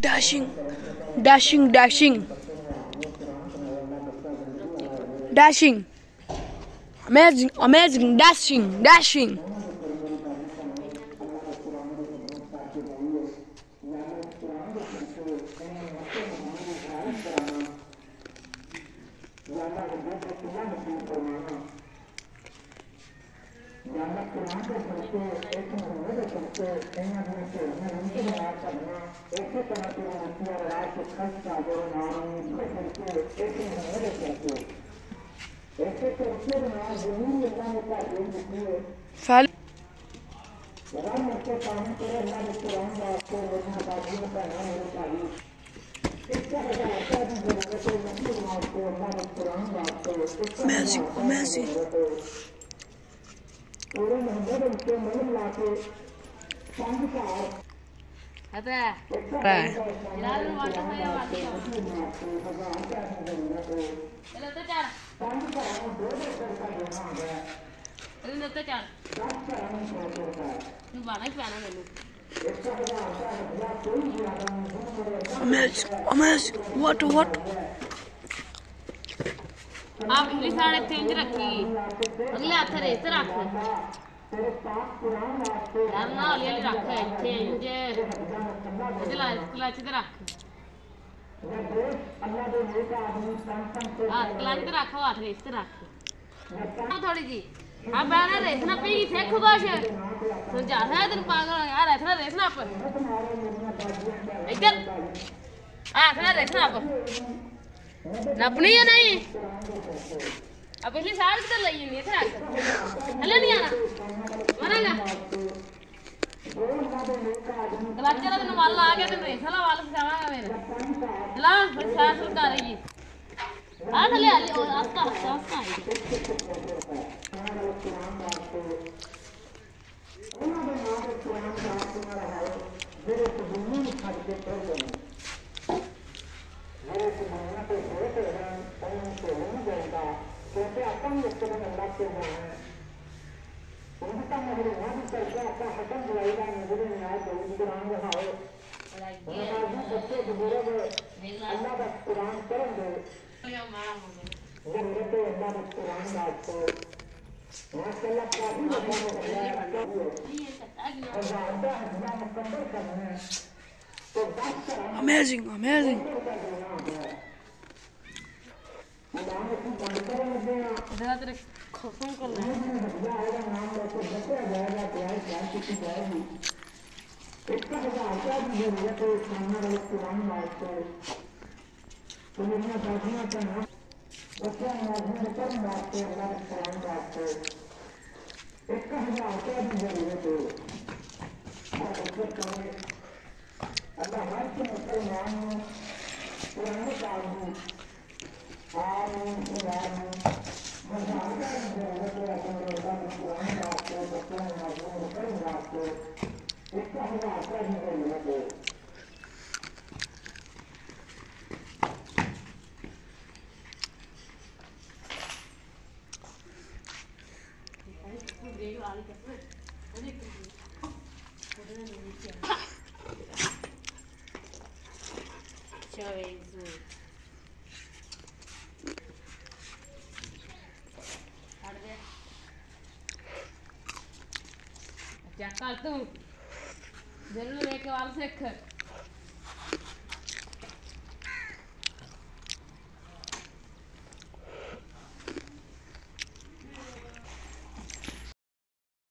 Dashing, dashing, dashing, dashing. Amazing, amazing, dashing, dashing. Fala. Amazing, amazing. Amazing, amazing. What? आप पिछली साढ़े तीन रखी अगले हाथ रेत रख यार ना हौली हौली रख इत्थे इंजे क्लच ते रख हाथ क्लच ते रख हाथ रेत ते रख थोड़ी जी हाँ बैठा रेत ना पी थे खुबाश समझा है तेन पागल यार रेत ना पर इधर हाथ ना रेत ना पर नपनी है नहीं अब पिछली साल किधर लगी नहीं थे हले नहीं आना मरेगा क्लच चला तेन वाल आ गया तेन रेस वाला वाल फसावांगा मेरे चला सास लगा रही आ थले आ आस्ता आस्ता Amazing, amazing. इधर तेरे खसम कर ले क्या कर तू जरूर लेके वाल से